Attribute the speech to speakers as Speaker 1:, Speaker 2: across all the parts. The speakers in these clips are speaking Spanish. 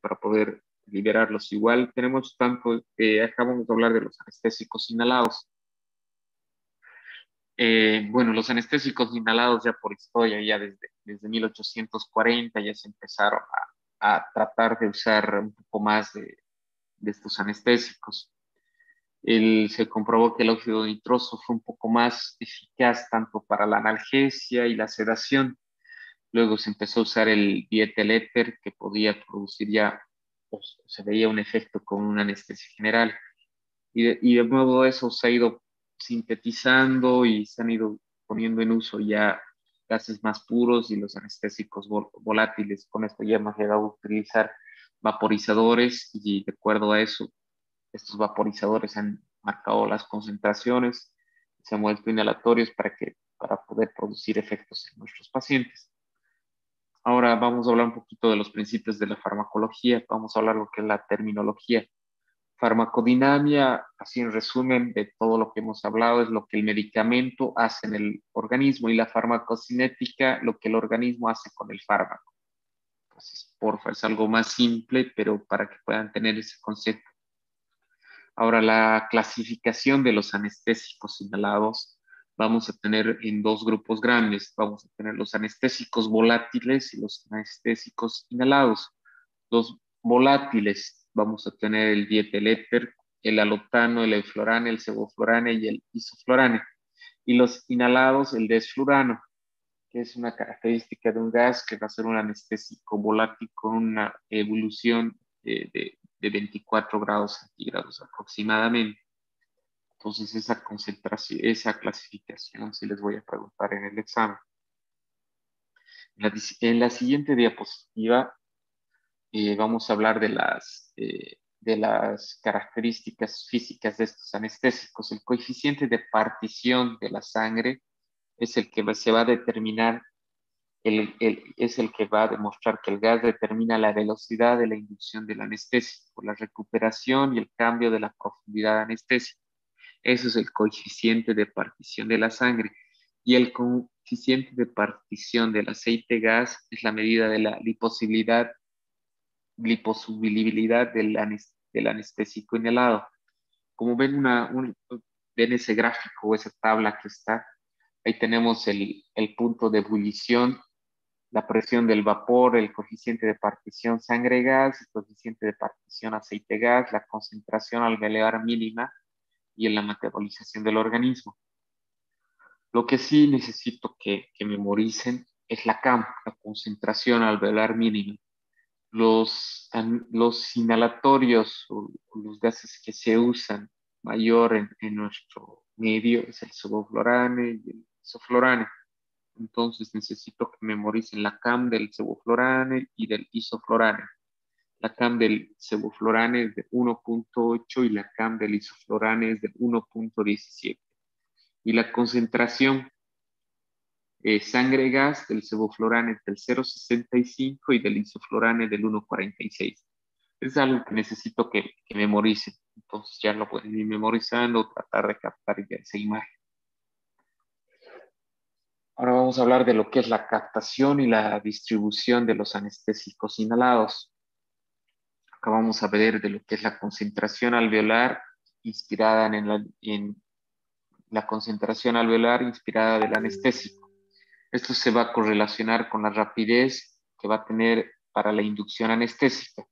Speaker 1: para poder liberarlos. Igual tenemos tanto, acabamos de hablar de los anestésicos inhalados. Bueno, los anestésicos inhalados ya por historia, ya desde 1840 ya se empezaron a tratar de usar un poco más de estos anestésicos. Se comprobó que el óxido nitroso fue un poco más eficaz tanto para la analgesia y la sedación. Luego se empezó a usar el dietel éter, que podía producir ya, o se veía un efecto con una anestesia general. Y de nuevo eso se ha ido sintetizando y se han ido poniendo en uso ya gases más puros y los anestésicos volátiles. Con esto ya hemos llegado a utilizar vaporizadores y de acuerdo a eso, estos vaporizadores han marcado las concentraciones, se han vuelto inhalatorios para poder producir efectos en nuestros pacientes. Ahora vamos a hablar un poquito de los principios de la farmacología, vamos a hablar lo que es la terminología. Farmacodinamia, así en resumen de todo lo que hemos hablado, es lo que el medicamento hace en el organismo y la farmacocinética, lo que el organismo hace con el fármaco. Entonces, porfa, es algo más simple, pero para que puedan tener ese concepto. Ahora, la clasificación de los anestésicos inhalados, vamos a tener en dos grupos grandes. Vamos a tener los anestésicos volátiles y los anestésicos inhalados. Los volátiles, vamos a tener el dietel éter, el alotano, el euflorane, el sevoflurane y el isoflurane. Y los inhalados, el desflurano, que es una característica de un gas que va a ser un anestésico volátil con una evolución de 24 grados centígrados aproximadamente. Entonces, esa concentración, esa clasificación, sí les voy a preguntar en el examen. En la siguiente diapositiva vamos a hablar de las características físicas de estos anestésicos. El coeficiente de partición de la sangre es el que se va a determinar, es el que va a demostrar que el gas determina la velocidad de la inducción del anestésico, la recuperación y el cambio de la profundidad anestésica. Eso es el coeficiente de partición de la sangre. Y el coeficiente de partición del aceite gas es la medida de la liposolubilidad del anestésico inhalado. Como ven, ven ese gráfico o esa tabla que está, ahí tenemos el punto de ebullición, la presión del vapor, el coeficiente de partición sangre-gas, el coeficiente de partición aceite-gas, la concentración alveolar mínima y en la metabolización del organismo. Lo que sí necesito que memoricen es la CAM, la concentración alveolar mínima. Los inhalatorios o los gases que se usan mayor en nuestro medio es el sevoflurane y el isoflurane. Entonces necesito que memoricen la CAM del sevoflurane y del isoflurane. La CAM del sevoflurane es de 1.8 y la CAM del isoflurane es de 1.17. Y la concentración sangre-gas del sevoflurane del 0.65 y del isoflurane del 1.46. Es algo que necesito que memoricen. Entonces ya lo pueden ir memorizando, tratar de captar ya esa imagen. Ahora vamos a hablar de lo que es la captación y la distribución de los anestésicos inhalados. Acá vamos a ver de lo que es la concentración alveolar inspirada en la concentración alveolar inspirada del anestésico. Esto se va a correlacionar con la rapidez que va a tener para la inducción anestésica.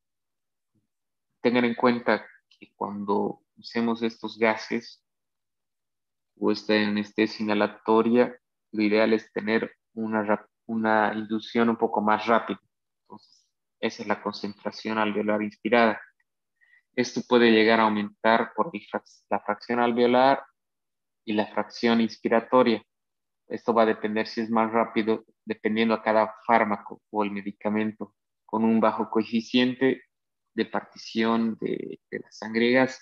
Speaker 1: Tengan en cuenta que cuando usemos estos gases o esta anestesia inhalatoria, lo ideal es tener una inducción un poco más rápida. Entonces, esa es la concentración alveolar inspirada. Esto puede llegar a aumentar por la fracción alveolar y la fracción inspiratoria. Esto va a depender si es más rápido, dependiendo a cada fármaco o el medicamento, con un bajo coeficiente de partición de la sangre y gas.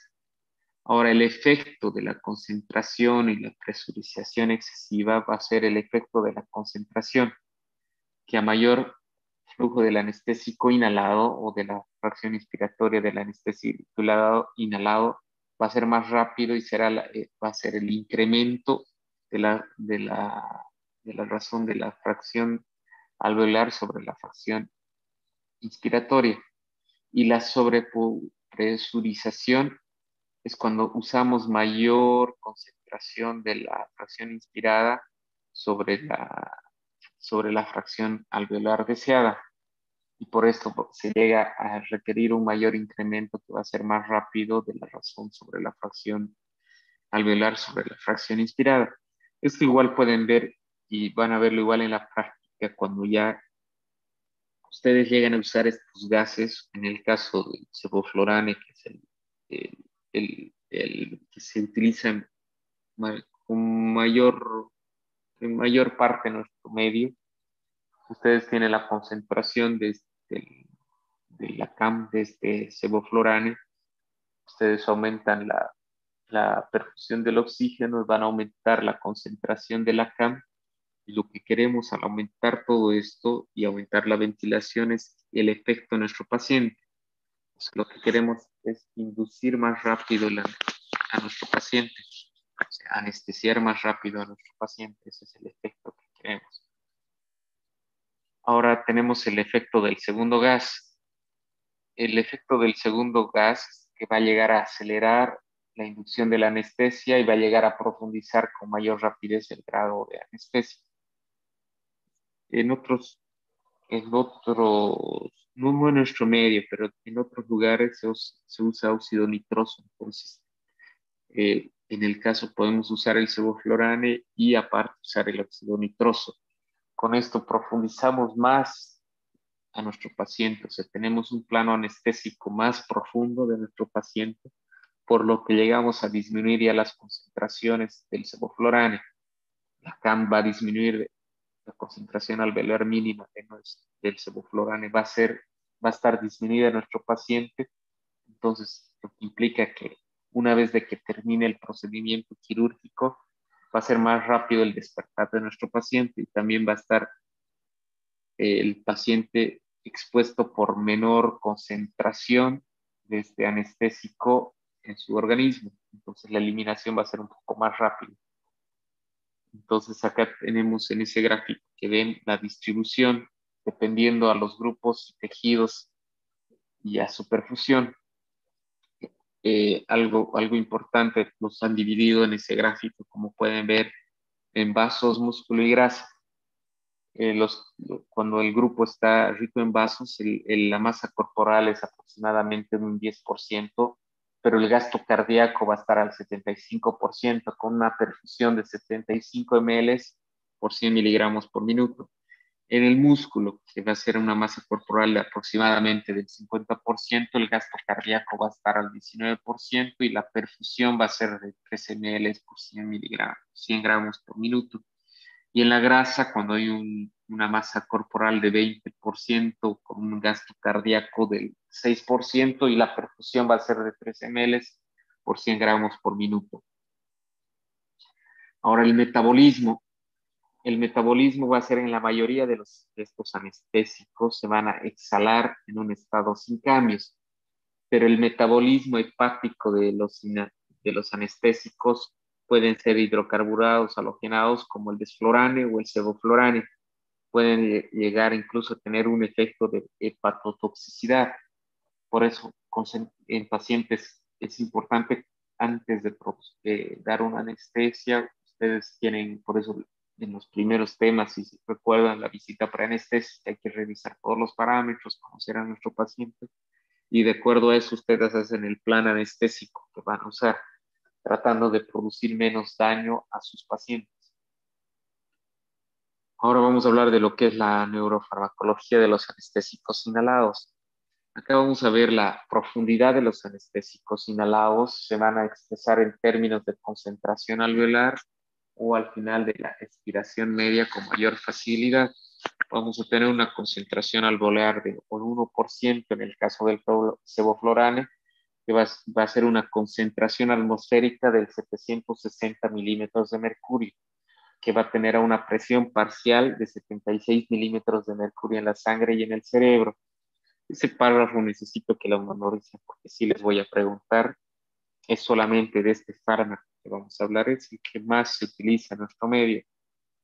Speaker 1: Ahora, el efecto de la concentración y la presurización excesiva va a ser el efecto de la concentración, que a mayor flujo del anestésico inhalado o de la fracción inspiratoria del anestésico inhalado va a ser más rápido y va a ser el incremento de la razón de la fracción alveolar sobre la fracción inspiratoria. Y la sobrepresurización es cuando usamos mayor concentración de la fracción inspirada sobre sobre la fracción alveolar deseada. Y por esto se llega a requerir un mayor incremento que va a ser más rápido de la razón sobre la fracción alveolar sobre la fracción inspirada. Esto igual pueden ver y van a verlo igual en la práctica cuando ya ustedes llegan a usar estos gases, en el caso del sevoflurane, que es el que se utiliza con en mayor parte en nuestro medio. Ustedes tienen la concentración de la CAM de este sevoflurane. Ustedes aumentan la perfusión del oxígeno, van a aumentar la concentración de la CAM. Y lo que queremos al aumentar todo esto y aumentar la ventilación es el efecto en nuestro paciente. Pues lo que queremos es inducir más rápido a nuestro paciente, o sea, anestesiar más rápido a nuestro paciente. Ese es el efecto que queremos. Ahora tenemos el efecto del segundo gas. El efecto del segundo gas que va a llegar a acelerar la inducción de la anestesia y va a llegar a profundizar con mayor rapidez el grado de anestesia. En otros, no en nuestro medio, pero en otros lugares se usa óxido nitroso. Entonces, en el caso podemos usar el sevoflurane y aparte usar el óxido nitroso. Con esto profundizamos más a nuestro paciente, o sea, tenemos un plano anestésico más profundo de nuestro paciente, por lo que llegamos a disminuir ya las concentraciones del sevoflurane. La CAM va a disminuir, la concentración alveolar mínima del sevoflurane va a estar disminuida en nuestro paciente. Entonces, lo que implica que una vez de que termine el procedimiento quirúrgico, va a ser más rápido el despertar de nuestro paciente y también va a estar el paciente expuesto por menor concentración de este anestésico en su organismo. Entonces, la eliminación va a ser un poco más rápida. Entonces, acá tenemos en ese gráfico que ven la distribución dependiendo a los grupos, tejidos y a su perfusión. Algo importante, los han dividido en ese gráfico, como pueden ver, en vasos, músculo y grasa. Cuando el grupo está rico en vasos, la masa corporal es aproximadamente de un 10%, pero el gasto cardíaco va a estar al 75%, con una perfusión de 75 ml por 100 miligramos por minuto. En el músculo, que va a ser una masa corporal de aproximadamente del 50%, el gasto cardíaco va a estar al 19% y la perfusión va a ser de 13 ml por 100 miligramos, 100 gramos por minuto. Y en la grasa, cuando hay una masa corporal de 20% con un gasto cardíaco del 6% y la perfusión va a ser de 13 ml por 100 gramos por minuto. Ahora el metabolismo. El metabolismo va a ser en la mayoría de estos anestésicos, se van a exhalar en un estado sin cambios, pero el metabolismo hepático de los anestésicos pueden ser hidrocarburados, halogenados, como el desflurane o el sevoflurane. Pueden llegar incluso a tener un efecto de hepatotoxicidad. Por eso, en pacientes es importante antes de dar una anestesia, ustedes tienen, por eso en los primeros temas, si se recuerdan la visita preanestésica, hay que revisar todos los parámetros, conocer a nuestro paciente y de acuerdo a eso ustedes hacen el plan anestésico que van a usar, tratando de producir menos daño a sus pacientes. Ahora vamos a hablar de lo que es la neurofarmacología de los anestésicos inhalados. Acá vamos a ver la profundidad de los anestésicos inhalados. Se van a expresar en términos de concentración alveolar o al final de la expiración media con mayor facilidad. Vamos a tener una concentración alveolar de un 1% en el caso del sevoflurane, que va a ser una concentración atmosférica de 760 milímetros de mercurio, que va a tener una presión parcial de 76 milímetros de mercurio en la sangre y en el cerebro. Ese párrafo necesito que lo memoricen porque sí les voy a preguntar. Es solamente de este fármaco que vamos a hablar, es el que más se utiliza en nuestro medio.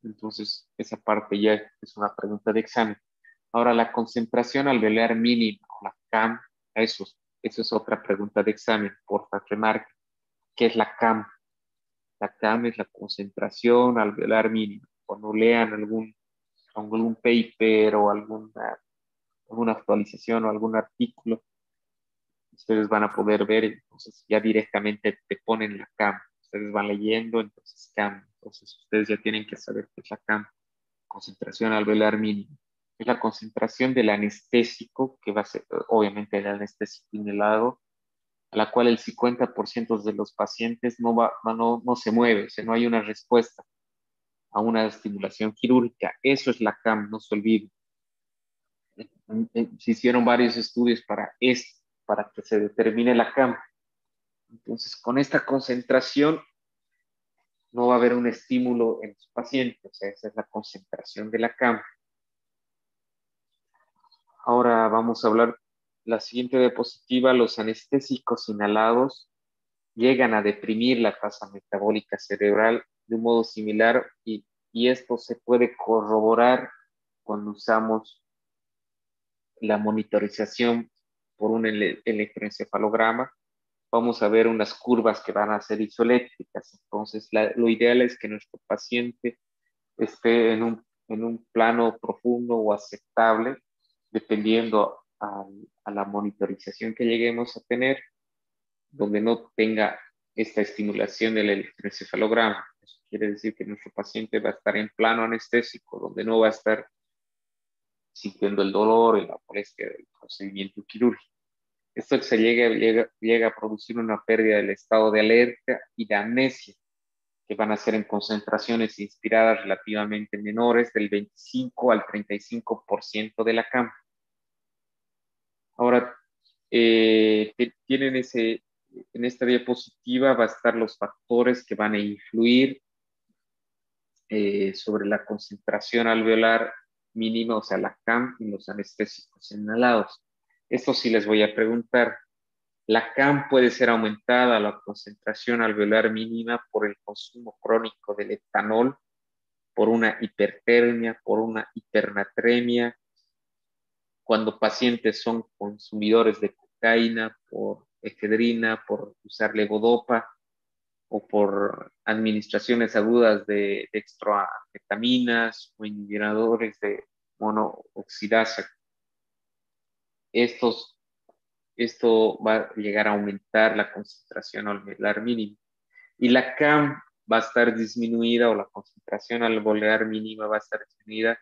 Speaker 1: Entonces, esa parte ya es una pregunta de examen. Ahora, la concentración alveolar mínima, o la CAM, Eso es otra pregunta de examen, porfa, remarque. ¿Qué es la CAM? La CAM es la concentración alveolar mínima. Cuando lean algún paper o alguna actualización o algún artículo, ustedes van a poder ver, entonces ya directamente te ponen la CAM. Ustedes van leyendo, entonces CAM. Entonces ustedes ya tienen que saber qué es la CAM, concentración alveolar mínima. Es la concentración del anestésico, que va a ser obviamente el anestésico inhalado, a la cual el 50% de los pacientes no se mueve, o sea, no hay una respuesta a una estimulación quirúrgica. Eso es la CAM, no se olvide. Se hicieron varios estudios para que se determine la CAM. Entonces, con esta concentración no va a haber un estímulo en los pacientes, o sea, esa es la concentración de la CAM. Ahora vamos a hablar la siguiente diapositiva. Los anestésicos inhalados llegan a deprimir la tasa metabólica cerebral de un modo similar y esto se puede corroborar cuando usamos la monitorización por un electroencefalograma. Vamos a ver unas curvas que van a ser isoeléctricas. Entonces, lo ideal es que nuestro paciente esté en un plano profundo o aceptable, dependiendo a la monitorización que lleguemos a tener, donde no tenga esta estimulación del electroencefalograma. Eso quiere decir que nuestro paciente va a estar en plano anestésico, donde no va a estar sintiendo el dolor y la molestia del procedimiento quirúrgico. Esto llega a producir una pérdida del estado de alerta y de amnesia, que van a ser en concentraciones inspiradas relativamente menores del 25 al 35% de la cama. Ahora, tienen en esta diapositiva va a estar los factores que van a influir sobre la concentración alveolar mínima, o sea, la CAM en los anestésicos inhalados. Esto sí les voy a preguntar. La CAM puede ser aumentada a la concentración alveolar mínima por el consumo crónico del etanol, por una hipertermia, por una hipernatremia, cuando pacientes son consumidores de cocaína, por efedrina, por usar levodopa o por administraciones agudas de dextroanfetaminas o inhibidores de monooxidasa. Esto va a llegar a aumentar la concentración alveolar mínima. Y la CAM va a estar disminuida, o la concentración alveolar mínima va a estar disminuida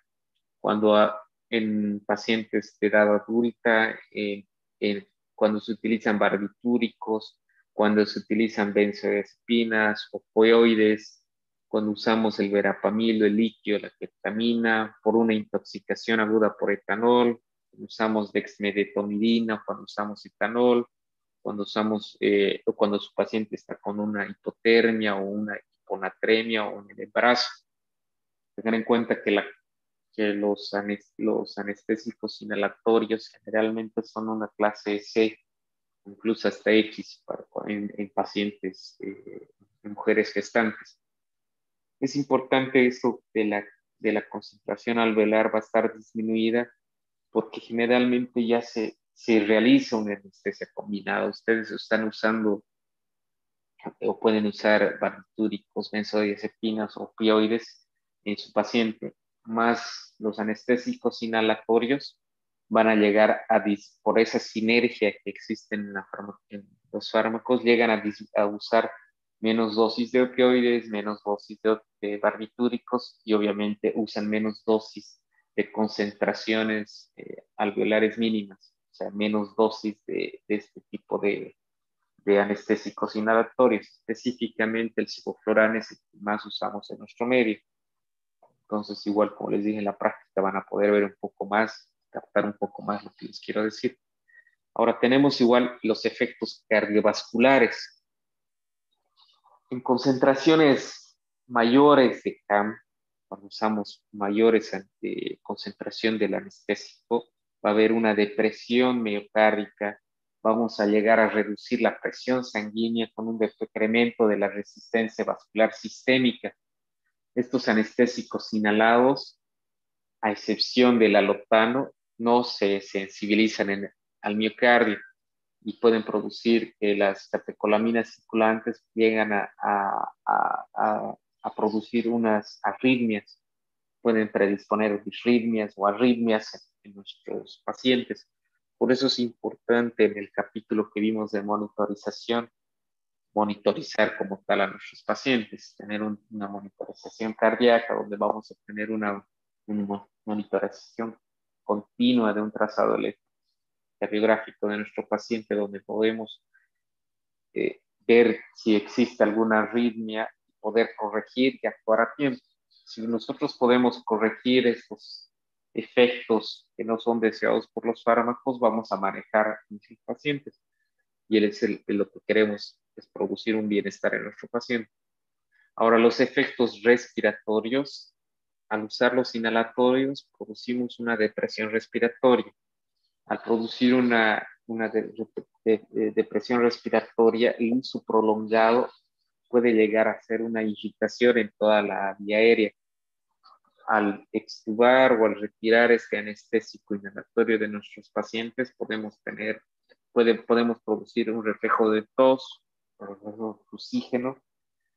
Speaker 1: cuando en pacientes de edad adulta, cuando se utilizan barbitúricos, cuando se utilizan benzodiazepinas, opioides, cuando usamos el verapamil, el litio, la ketamina, por una intoxicación aguda por etanol, cuando usamos dexmedetomidina, cuando usamos etanol, o cuando su paciente está con una hipotermia o una hiponatremia o en el embarazo. Tener en cuenta que los anestésicos inhalatorios generalmente son una clase C, incluso hasta X en pacientes, en mujeres gestantes. Es importante esto de la concentración alveolar va a estar disminuida porque generalmente ya se realiza una anestesia combinada. Ustedes están usando o pueden usar barbitúricos, benzodiazepinas, opioides en su paciente, más los anestésicos inhalatorios van a llegar por esa sinergia que existe en los fármacos, llegan a usar menos dosis de opioides, menos dosis de barbitúricos y obviamente usan menos dosis de concentraciones alveolares mínimas, o sea, menos dosis de este tipo de anestésicos inhalatorios, específicamente el sevoflurane es el que más usamos en nuestro medio. Entonces, igual como les dije en la práctica, van a poder ver un poco más, captar un poco más lo que les quiero decir. Ahora tenemos igual los efectos cardiovasculares. En concentraciones mayores de CAM, cuando usamos mayores concentración del anestésico, va a haber una depresión miocárdica, vamos a llegar a reducir la presión sanguínea con un decremento de la resistencia vascular sistémica. Estos anestésicos inhalados, a excepción del alopano, no se sensibilizan al miocardio. y pueden producir que las catecolaminas circulantes llegan a producir unas arritmias, pueden predisponer disritmias o arritmias en nuestros pacientes. Por eso es importante en el capítulo que vimos de monitorización, monitorizar como tal a nuestros pacientes, tener una monitorización cardíaca donde vamos a tener una monitorización continua de un trazado cardiográfico de nuestro paciente donde podemos ver si existe alguna arritmia, poder corregir y actuar a tiempo. Si nosotros podemos corregir estos efectos que no son deseados por los fármacos, vamos a manejar a nuestros pacientes. Y lo que queremos es producir un bienestar en nuestro paciente. Ahora, los efectos respiratorios, al usar los inhalatorios, producimos una depresión respiratoria. Al producir una depresión respiratoria, el uso prolongado puede llegar a ser una irritación en toda la vía aérea. Al extubar o al retirar este anestésico inhalatorio de nuestros pacientes, podemos producir un reflejo de tos, un reflejo de oxígeno,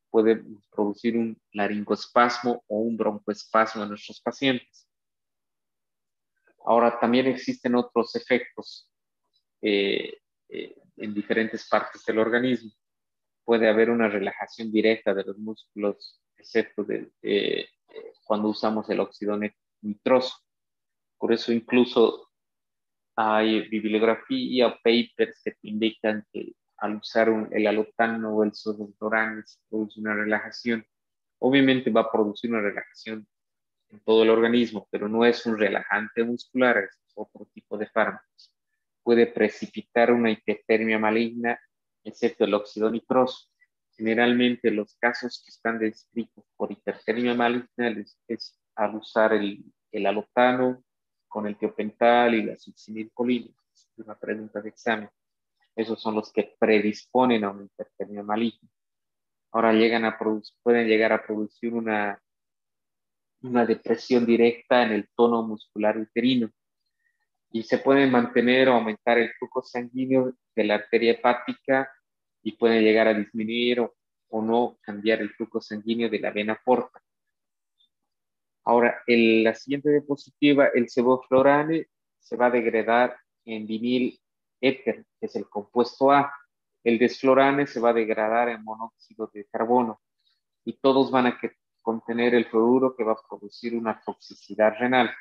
Speaker 1: puede producir un laringoespasmo o un broncoespasmo en nuestros pacientes. Ahora, también existen otros efectos en diferentes partes del organismo. Puede haber una relajación directa de los músculos, excepto cuando usamos el óxido nitroso. Por eso incluso hay bibliografía o papers que te indican que al usar el alotano o el sodoflorane se produce una relajación. Obviamente va a producir una relajación en todo el organismo, pero no es un relajante muscular, es otro tipo de fármacos. Puede precipitar una hipertermia maligna, excepto el óxido nitroso. Generalmente los casos que están descritos por hipertermia maligna es al usar el alotano con el tiopental y la succinilcolina. Es una pregunta de examen. Esos son los que predisponen a una hipertermia maligna. Ahora pueden llegar a producir una depresión directa en el tono muscular uterino y se puede mantener o aumentar el flujo sanguíneo de la arteria hepática y puede llegar a disminuir o no cambiar el flujo sanguíneo de la vena porta. Ahora, la siguiente diapositiva, el sevoflurane se va a degradar en vinil éter, que es el compuesto A. El desflurane se va a degradar en monóxido de carbono y todos van a contener el fluoruro que va a producir una toxicidad renal.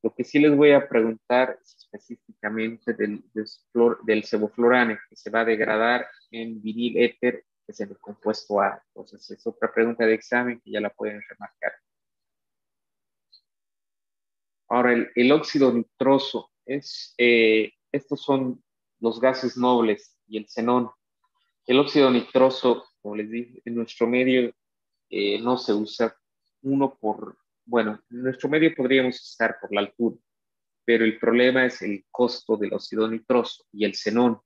Speaker 1: Lo que sí les voy a preguntar es específicamente del sevoflurane, que se va a degradar en vinil éter, que es el compuesto A. Entonces, es otra pregunta de examen que ya la pueden remarcar. Ahora, el óxido nitroso, estos son los gases nobles y el xenón. El óxido nitroso, como les dije, en nuestro medio no se usa bueno, en nuestro medio podríamos usar por la altura, pero el problema es el costo del óxido nitroso y el xenón.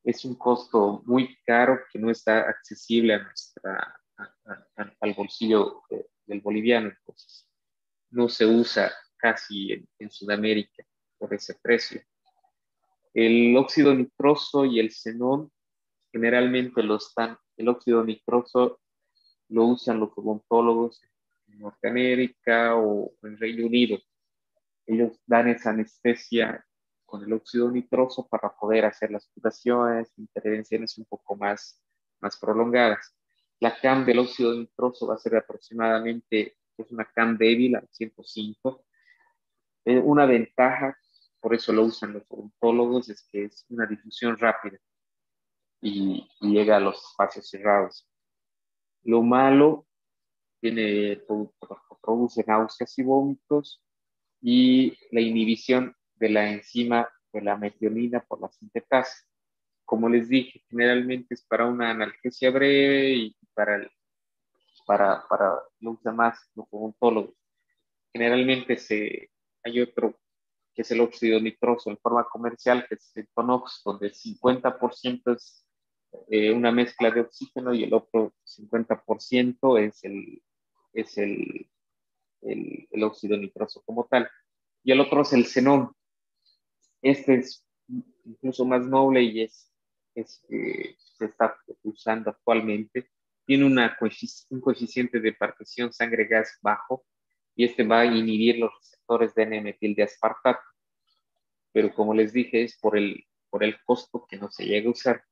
Speaker 1: Es un costo muy caro que no está accesible al bolsillo del boliviano. Entonces, no se usa casi en Sudamérica por ese precio. El óxido nitroso y el xenón generalmente el óxido nitroso lo usan los odontólogos en Norteamérica o en Reino Unido. Ellos dan esa anestesia con el óxido nitroso para poder hacer las curaciones, intervenciones un poco más prolongadas. La CAM del óxido nitroso va a ser aproximadamente, es una CAM débil al 105. Una ventaja, por eso lo usan los odontólogos, es que es una difusión rápida y llega a los espacios cerrados. Lo malo, produce náuseas y vómitos y la inhibición de la enzima de la metionina por la sintetasa. Como les dije, generalmente es para una analgesia breve y para lo usan más los odontólogos. Generalmente hay otro que es el óxido nitroso en forma comercial, que es el Tonox, donde el 50% es una mezcla de oxígeno y el otro 50% es el óxido nitroso como tal. Y el otro es el xenón. Este es incluso más noble y se está usando actualmente. Tiene un coeficiente de partición sangre-gas bajo y este va a inhibir los receptores de N-metil de aspartato, pero como les dije, es por el costo que no se llega a usar.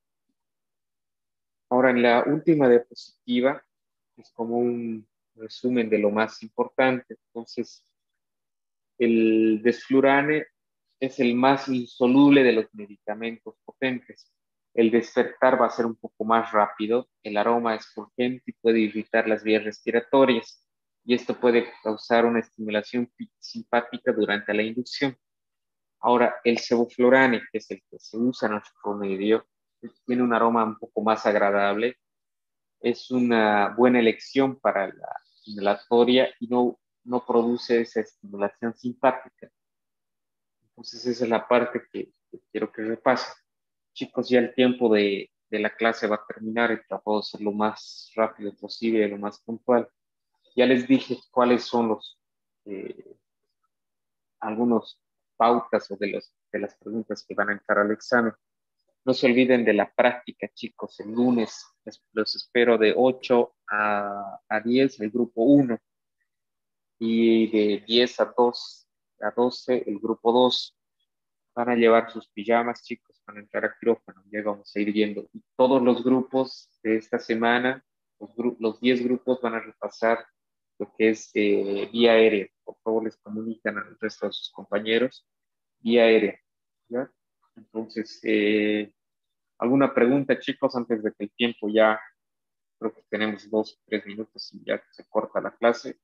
Speaker 1: Ahora, en la última diapositiva es como un resumen de lo más importante. Entonces, el desflurane es el más insoluble de los medicamentos potentes. El despertar va a ser un poco más rápido, el aroma es urgente y puede irritar las vías respiratorias, y esto puede causar una estimulación simpática durante la inducción. Ahora, el sevoflurane, que es el que se usa en nuestro medio, tiene un aroma un poco más agradable, es una buena elección para la inhalatoria y no produce esa estimulación simpática. Entonces esa es la parte que quiero que repasen. Chicos, ya el tiempo de la clase va a terminar y trato de ser lo más rápido posible, lo más puntual. Ya les dije cuáles son eh, algunos pautas o de las preguntas que van a entrar al examen. No se olviden de la práctica, chicos. El lunes los espero de 8 a 10 el grupo uno, y de 10 a 12 el grupo 2. Van a llevar sus pijamas, chicos, para entrar a quirófano. Ya vamos a ir viendo. Y todos los grupos de esta semana, los 10 grupos van a repasar lo que es vía aérea. Por favor, les comunican al resto de sus compañeros vía aérea. ¿Ya? Entonces, ¿alguna pregunta, chicos, antes de que el tiempo ya, creo que tenemos 2 o 3 minutos y ya se corta la clase?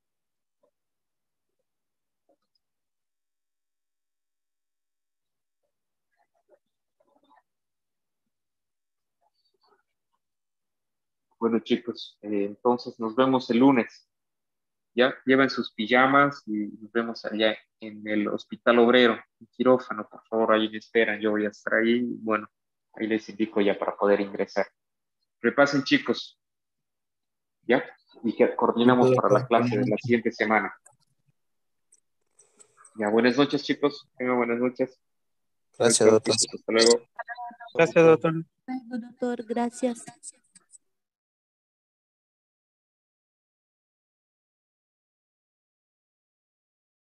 Speaker 1: Bueno, chicos, entonces nos vemos el lunes. Ya lleven sus pijamas y nos vemos allá en el Hospital Obrero, en quirófano, por favor, ahí me esperan, yo voy a estar ahí. Bueno, ahí les indico ya para poder ingresar. Repasen, chicos, ya, y que
Speaker 2: Listo,
Speaker 1: coordinamos para la
Speaker 2: doctor.
Speaker 1: clase de la siguiente semana. Ya, buenas noches, chicos, tengan buenas noches.
Speaker 2: Gracias,
Speaker 1: Welcome,
Speaker 2: doctor.
Speaker 1: chicos, hasta luego.
Speaker 3: Gracias, doctor.
Speaker 4: Bueno, doctor, gracias.